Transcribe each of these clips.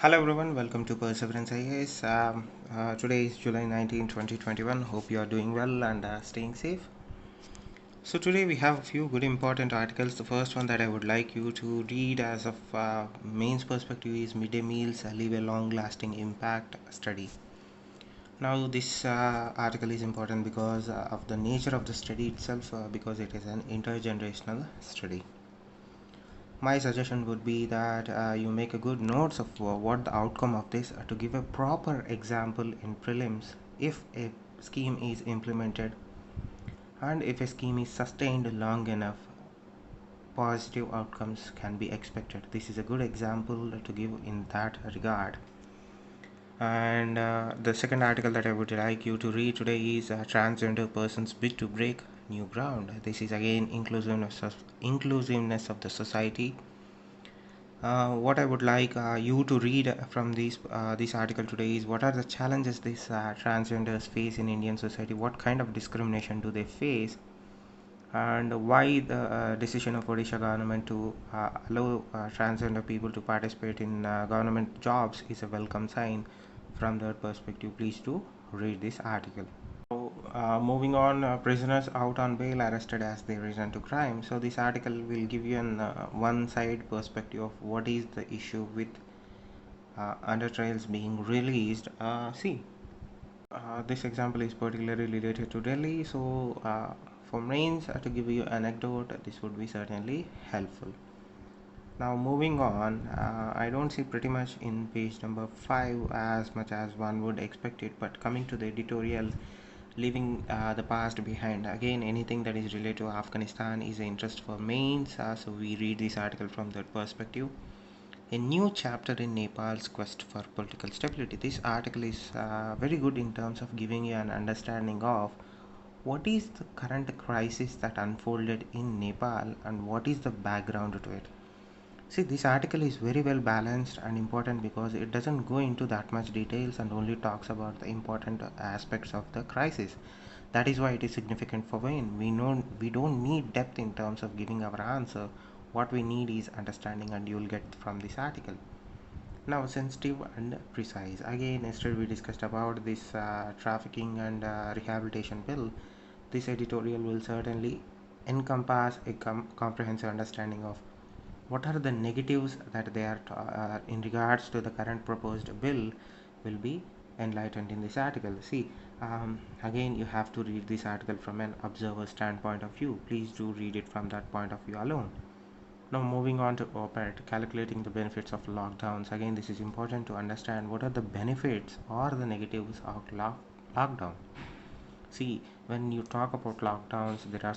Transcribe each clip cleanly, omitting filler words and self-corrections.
Hello everyone, welcome to Perseverance IAS. Today is July 19, 2021. Hope you are doing well and staying safe. So today we have a few good important articles. The first one that I would like you to read as of mains perspective is midday meals leave a long lasting impact study. Now this article is important because of the nature of the study itself, because it is an intergenerational study. My suggestion would be that you make a good notes of what the outcome of this to give a proper example in prelims if a scheme is implemented and if a scheme is sustained long enough, positive outcomes can be expected. This is a good example to give in that regard. And the second article that I would like you to read today is transgender persons bid to break new ground. This is again inclusiveness of the society. What I would like you to read from this article today is what are the challenges these transgenders face in Indian society, what kind of discrimination do they face, and why the decision of Odisha government to allow transgender people to participate in government jobs is a welcome sign. From that perspective, please do read this article. Moving on, prisoners out on bail arrested as they return to crime. So this article will give you an one side perspective of what is the issue with under trials being released. This example is particularly related to Delhi. So for mains, to give you anecdote, this would be certainly helpful. Now moving on, I don't see pretty much in page number 5 as much as one would expect it, but coming to the editorial, leaving the past behind, again anything that is related to Afghanistan is an interest for mains, so we read this article from that perspective. A new chapter in Nepal's quest for political stability. This article is very good in terms of giving you an understanding of what is the current crisis that unfolded in Nepal and what is the background to it. See, this article is very well balanced and important because it doesn't go into that much details and only talks about the important aspects of the crisis. That is why it is significant for Wayne. We know we don't need depth in terms of giving our answer. What we need is understanding, and you will get from this article. Now, sensitive and precise. Again, yesterday we discussed about this trafficking and rehabilitation bill. This editorial will certainly encompass a comprehensive understanding of what are the negatives that they are in regards to the current proposed bill will be enlightened in this article. See, again, you have to read this article from an observer standpoint of view. Please do read it from that point of view alone. Now moving on to op-ed, calculating the benefits of lockdowns. Again, this is important to understand what are the benefits or the negatives of lockdown. See, when you talk about lockdowns, there are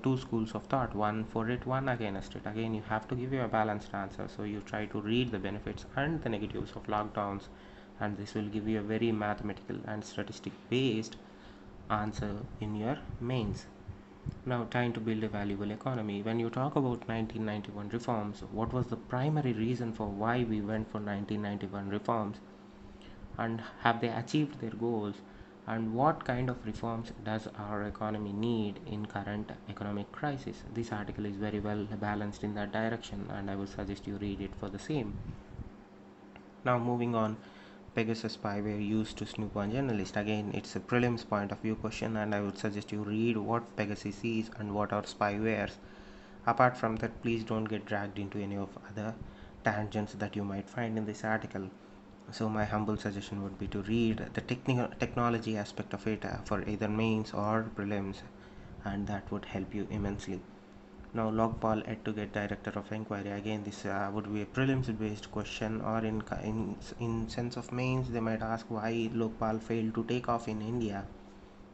two schools of thought, one for it, one against it. Again, you have to give you a balanced answer. So you try to read the benefits and the negatives of lockdowns, and this will give you a very mathematical and statistic based answer in your mains. Now, time to build a valuable economy. When you talk about 1991 reforms, what was the primary reason for why we went for 1991 reforms? And have they achieved their goals? And what kind of reforms does our economy need in current economic crisis? This article is very well balanced in that direction, and I would suggest you read it for the same. Now, moving on, Pegasus spyware used to snoop on journalists. Again, it's a prelims point of view question, and I would suggest you read what Pegasus is and what are spywares. Apart from that, please don't get dragged into any of other tangents that you might find in this article. So my humble suggestion would be to read the technology aspect of it for either mains or prelims, and that would help you immensely. Now, Lokpal had to get director of inquiry. Again, this would be a prelims based question, or in sense of mains they might ask why Lokpal failed to take off in India.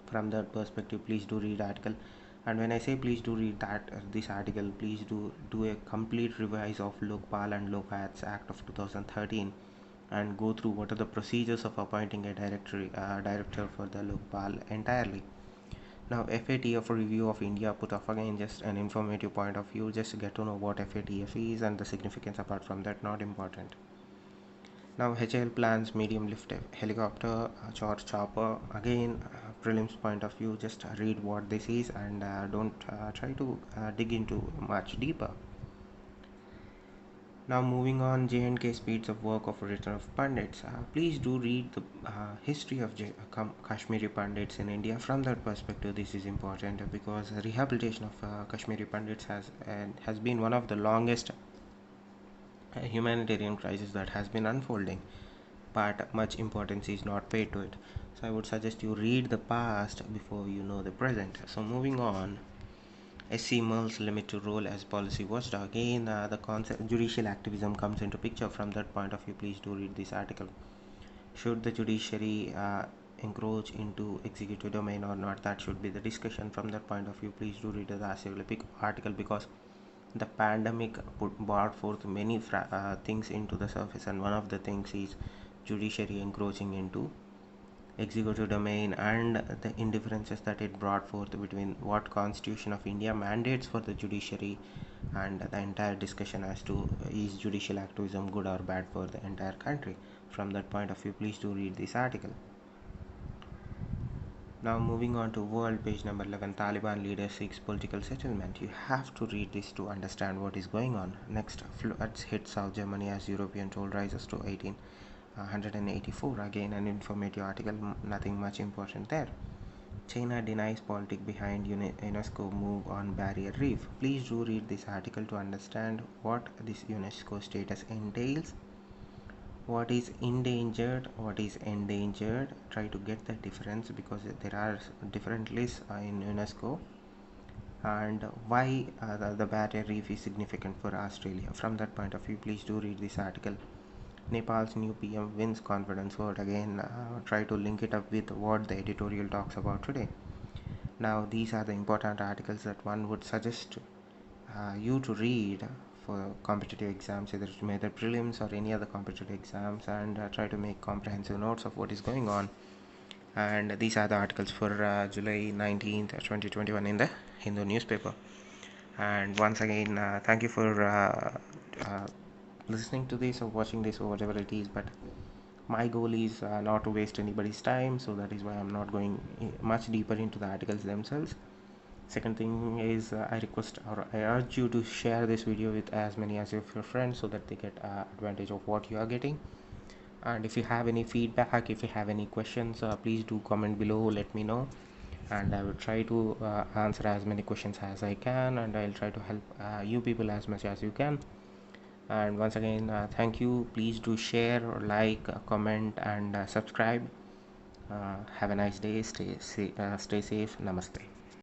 From that perspective, please do read article. And when I say please do read this article, please do a complete revise of Lokpal and Lokayat's Act of 2013 and go through what are the procedures of appointing a director for the Lokpal entirely. Now, FATF review of India put off, again just an informative point of view, just get to know what FATF is and the significance. Apart from that, not important. Now, HAL plans medium lift helicopter or chopper. Again, prelims point of view, just read what this is and don't try to dig into much deeper. Now moving on, J&K speeds of work of return of Pandits. Please do read the history of Kashmiri Pandits in India. From that perspective, this is important because rehabilitation of Kashmiri Pandits has been one of the longest humanitarian crisis that has been unfolding, but much importance is not paid to it. So I would suggest you read the past before you know the present. So moving on, SC Merle's limited role as policy watchdog. Again, the concept judicial activism comes into picture. From that point of view, please do read this article. Should the judiciary encroach into executive domain or not? That should be the discussion. From that point of view, please do read the article because the pandemic brought forth many things into the surface, and one of the things is judiciary encroaching into executive domain and the indifferences that it brought forth between what Constitution of India mandates for the judiciary and the entire discussion as to is judicial activism good or bad for the entire country. From that point of view, please do read this article. Now moving on to world, page number 11, Taliban leader seeks political settlement. You have to read this to understand what is going on. Next, floods hit South Germany as European toll rises to 184. Again, an informative article, nothing much important there. China denies politics behind UNESCO move on barrier reef. Please do read this article to understand what this UNESCO status entails, what is endangered, what is endangered. Try to get the difference because there are different lists in UNESCO, and why the barrier reef is significant for Australia. From that point of view, please do read this article. Nepal's new PM wins confidence vote. Again, try to link it up with what the editorial talks about today. Now, these are the important articles that one would suggest you to read for competitive exams, either prelims or any other competitive exams, and try to make comprehensive notes of what is going on. And these are the articles for July 19th, 2021 in the Hindu newspaper. And once again, thank you for listening to this or watching this or whatever it is, but my goal is not to waste anybody's time, so that is why I'm not going much deeper into the articles themselves. Second thing is I request or I urge you to share this video with as many as your friends so that they get advantage of what you are getting. And if you have any feedback, if you have any questions, please do comment below, let me know, and I will try to answer as many questions as I can, and I'll try to help you people as much as you can. And once again, thank you. Please do share, like, comment, and subscribe. Have a nice day. Stay safe. Namaste.